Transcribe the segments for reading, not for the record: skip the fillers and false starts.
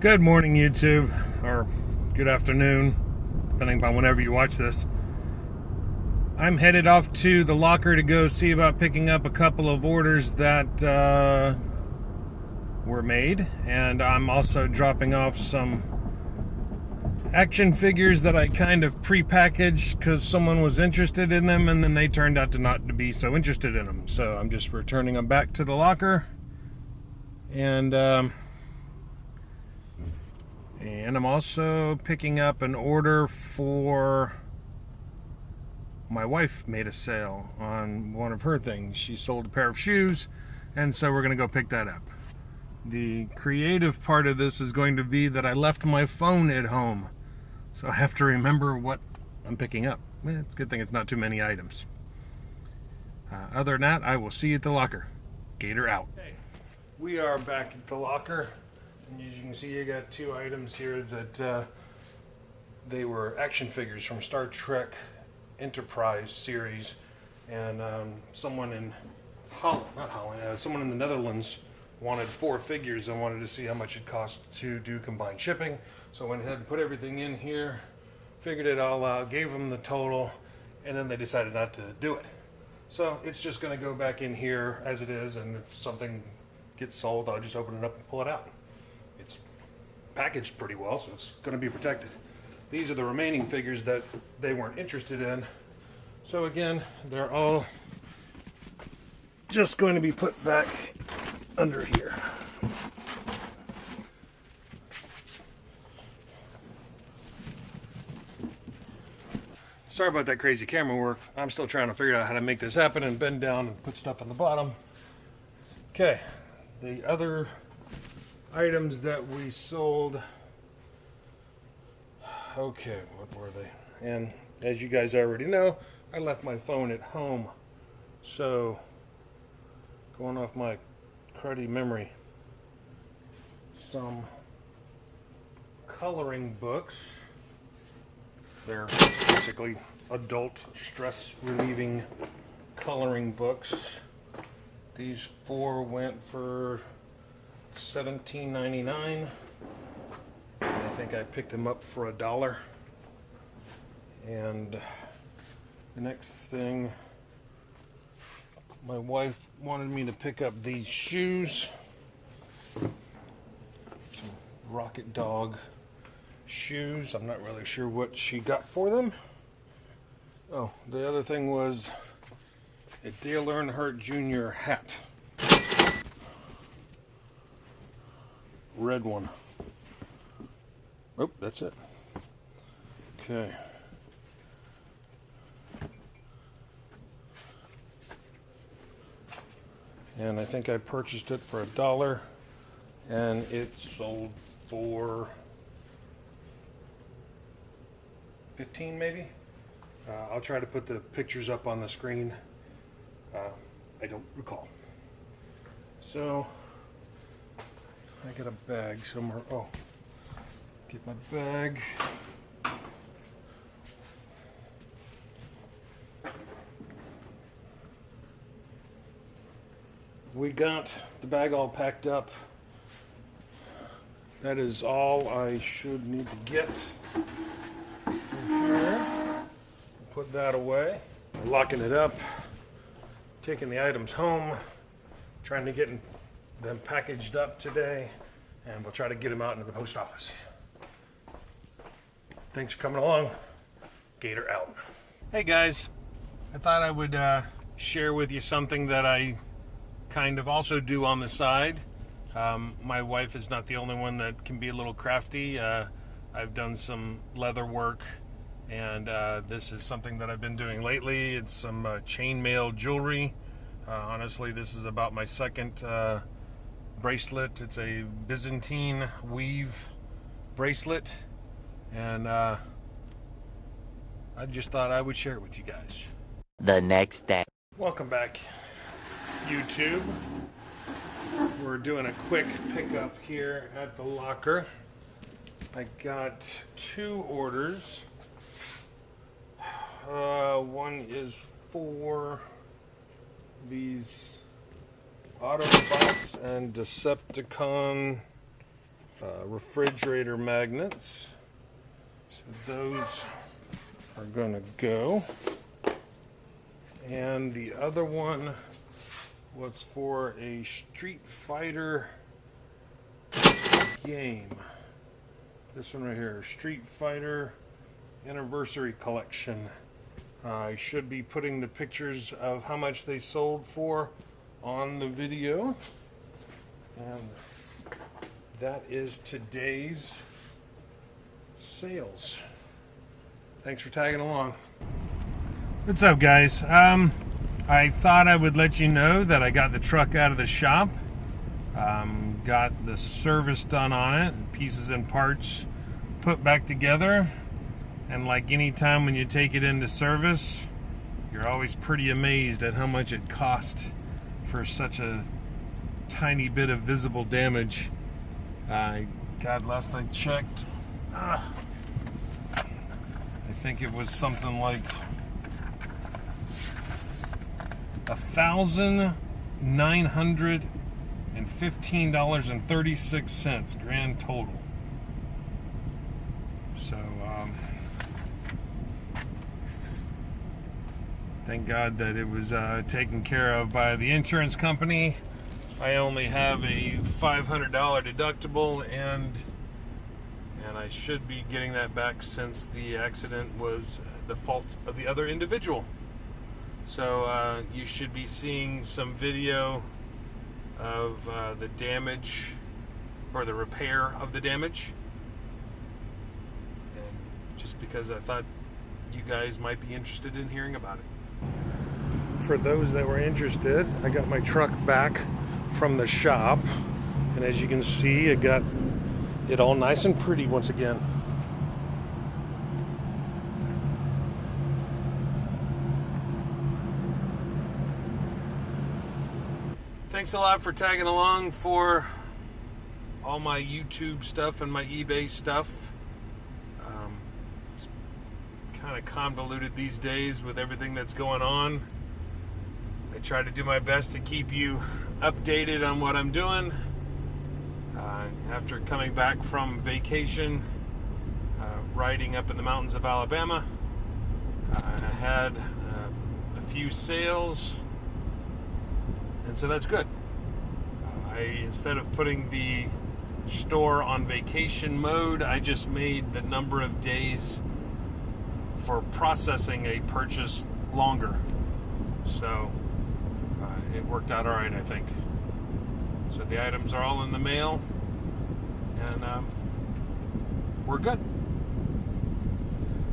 Good morning, YouTube, or good afternoon, depending upon whenever you watch this. I'm headed off to the locker to go see about picking up a couple of orders that were made, and I'm also dropping off some action figures that I kind of pre-packaged because someone was interested in them, and then they turned out to not to be so interested in them. So I'm just returning them back to the locker, and I'm also picking up an order for my wife. Made a sale on one of her things. She sold a pair of shoes, and so we're going to go pick that up. The creative part of this is going to be that I left my phone at home, so I have to remember what I'm picking up. It's a good thing it's not too many items. Other than that, I will see you at the locker. Gator out. Hey, we are back at the locker. And as you can see, you got two items here that they were action figures from Star Trek Enterprise series, and someone in someone in the Netherlands wanted 4 figures and wanted to see how much it cost to do combined shipping. So I went ahead and put everything in here, figured it all out, gave them the total, and then they decided not to do it. So it's just going to go back in here as it is, and if something gets sold, I'll just open it up and pull it out. It's packaged pretty well, so it's going to be protected. These are the remaining figures that they weren't interested in. So again, they're all just going to be put back under here. Sorry about that crazy camera work. I'm still trying to figure out how to make this happen and bend down and put stuff on the bottom. Okay, the other items that we sold. Okay, what were they? And as you guys already know, I left my phone at home. So, going off my cruddy memory, some coloring books. They're basically adult stress relieving coloring books. These 4 went for $17.99. I think I picked them up for $1. And the next thing, my wife wanted me to pick up these shoes. Some Rocket Dog shoes. I'm not really sure what she got for them. Oh, the other thing was a Dale Earnhardt Jr. hat. Red one. Oh, that's it. Okay. And I think I purchased it for $1, and it sold for 15 maybe. I'll try to put the pictures up on the screen. I don't recall. So I got a bag somewhere. Oh, get my bag. We got the bag all packed up. That is all I should need to get in here. Put that away. Locking it up. Taking the items home. Trying to get them packaged up today. And we'll try to get them out into the post office. Thanks for coming along. Gator out. Hey guys. I thought I would share with you something that I kind of also do on the side. My wife is not the only one that can be a little crafty. I've done some leather work, and this is something that I've been doing lately. It's some chainmail jewelry. Honestly, this is about my second bracelet. It's a Byzantine weave bracelet, and I just thought I would share it with you guys. The next day. Welcome back, YouTube. We're doing a quick pickup here at the locker. I got 2 orders. One is for these Autobots and Decepticon refrigerator magnets. So those are going to go. And the other one was for a Street Fighter game. This one right here, Street Fighter Anniversary Collection. I should be putting the pictures of how much they sold for on the video. And that is today's sales. Thanks for tagging along. What's up, guys? I thought I would let you know that I got the truck out of the shop. Got the service done on it, pieces and parts put back together. And like any time when you take it into service, you're always pretty amazed at how much it cost for such a tiny bit of visible damage. God, last I checked, I think it was something like $1,915.36 grand total. So thank God that it was taken care of by the insurance company. I only have a $500 deductible, and I should be getting that back since the accident was the fault of the other individual. So you should be seeing some video of the damage, or the repair of the damage. And just because I thought you guys might be interested in hearing about it. For those that were interested, I got my truck back from the shop, and as you can see, I got it all nice and pretty once again. Thanks a lot for tagging along for all my YouTube stuff and my eBay stuff. It's kind of convoluted these days with everything that's going on. I try to do my best to keep you updated on what I'm doing. After coming back from vacation, riding up in the mountains of Alabama, I had a few sales, and so that's good. Instead of putting the store on vacation mode, I just made the number of days for processing a purchase longer. So it worked out all right, I think. So the items are all in the mail, and we're good.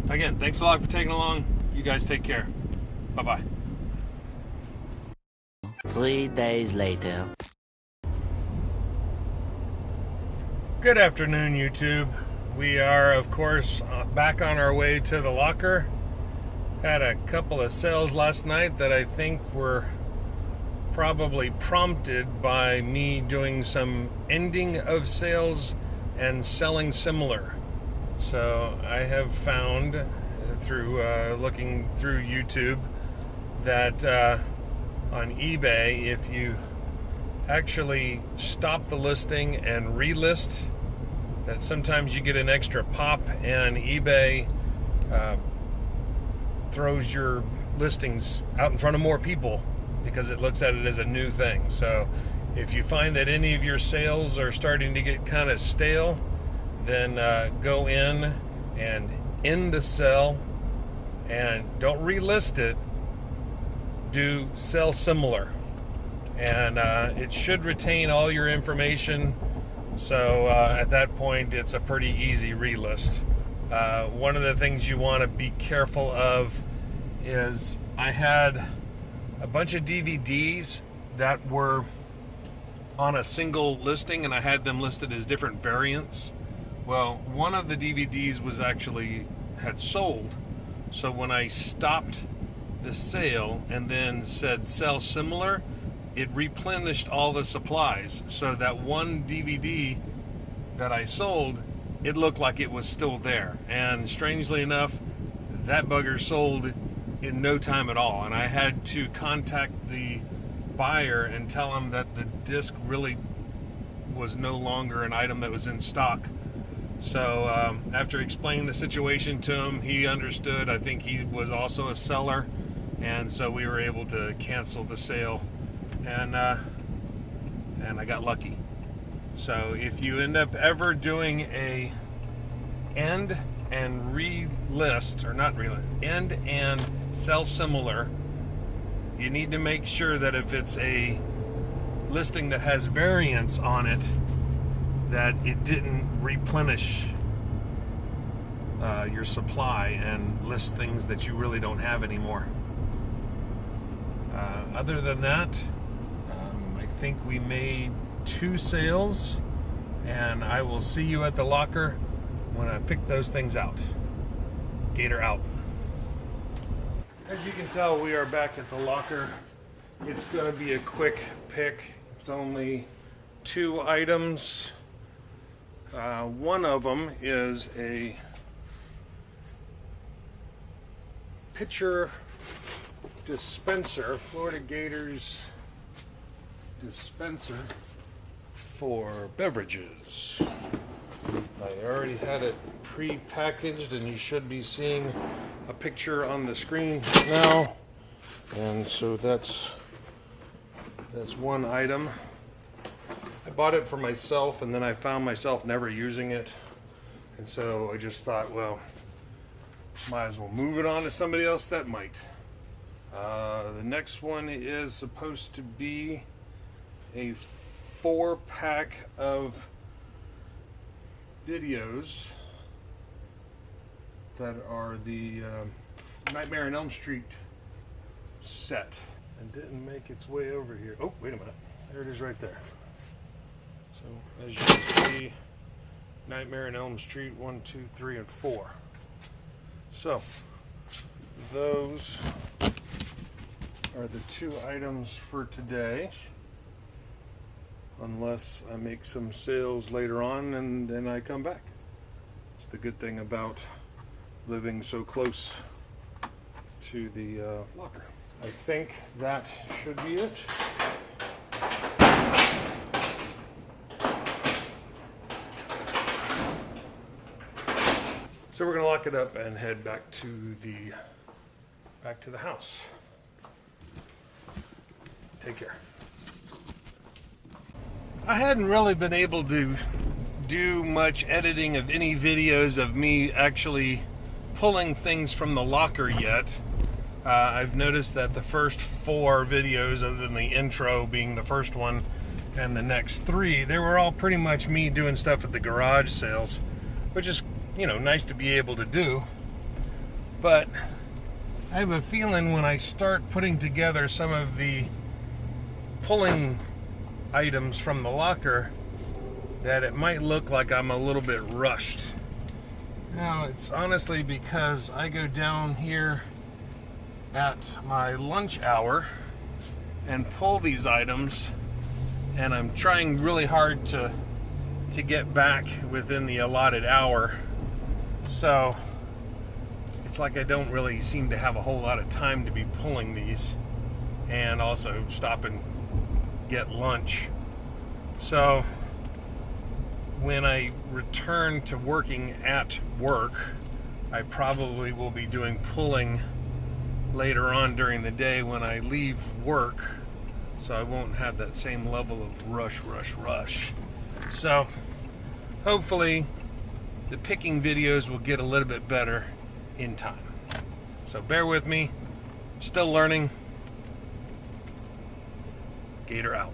Again, thanks a lot for taking along. You guys take care. Bye-bye. 3 days later. Good afternoon, YouTube. We are, of course, back on our way to the locker. Had a couple of sales last night that I think were probably prompted by me doing some ending of sales and selling similar. So I have found through looking through YouTube that on eBay, if you actually stop the listing and relist, that sometimes you get an extra pop, and eBay throws your listings out in front of more people because it looks at it as a new thing. So if you find that any of your sales are starting to get kind of stale, then go in and end the sell, and don't relist it. Do sell similar, and it should retain all your information. So at that point, it's a pretty easy relist. One of the things you want to be careful of is I had a bunch of DVDs that were on a single listing, and I had them listed as different variants. Well, one of the DVDs was actually had sold, so when I stopped the sale and then said sell similar, it replenished all the supplies, so that one DVD that I sold, it looked like it was still there. And strangely enough, that bugger sold in no time at all, and I had to contact the buyer and tell him that the disc really was no longer an item that was in stock. So after explaining the situation to him, he understood. I think he was also a seller, and so we were able to cancel the sale, and I got lucky. So if you end up ever doing a end and relist, or not relist, end and sell similar, you need to make sure that if it's a listing that has variance on it, that it didn't replenish your supply and list things that you really don't have anymore. Other than that, I think we made 2 sales, and I will see you at the locker when I pick those things out. Gator out. As you can tell, we are back at the locker. It's going to be a quick pick. It's only 2 items. One of them is a pitcher dispenser, Florida Gators dispenser for beverages. I already had it pre-packaged, and you should be seeing a picture on the screen now. And so that's one item. I bought it for myself, and then I found myself never using it, and so I just thought, well, might as well move it on to somebody else that might. The next one is supposed to be a 4-pack of videos that are the Nightmare on Elm Street set, and didn't make its way over here. Oh, wait a minute. There it is right there. So, as you can see, Nightmare on Elm Street 1, 2, 3, and 4. So, those are the 2 items for today. Unless I make some sales later on and then I come back. It's the good thing about living so close to the locker. I think that should be it. So we're gonna lock it up and head back to the house. Take care. I hadn't really been able to do much editing of any videos of me actually pulling things from the locker yet. I've noticed that the first 4 videos, other than the intro being the first one, and the next 3, they were all pretty much me doing stuff at the garage sales, which is, you know, nice to be able to do. But I have a feeling when I start putting together some of the pulling items from the locker that it might look like I'm a little bit rushed. Now, it's honestly because I go down here at my lunch hour and pull these items, and I'm trying really hard to get back within the allotted hour. So it's like I don't really seem to have a whole lot of time to be pulling these, and also stop and get lunch. So when I return to working at work, I probably will be doing pulling later on during the day when I leave work, so I won't have that same level of rush. So hopefully the picking videos will get a little bit better in time. So bear with me, still learning. Gator out.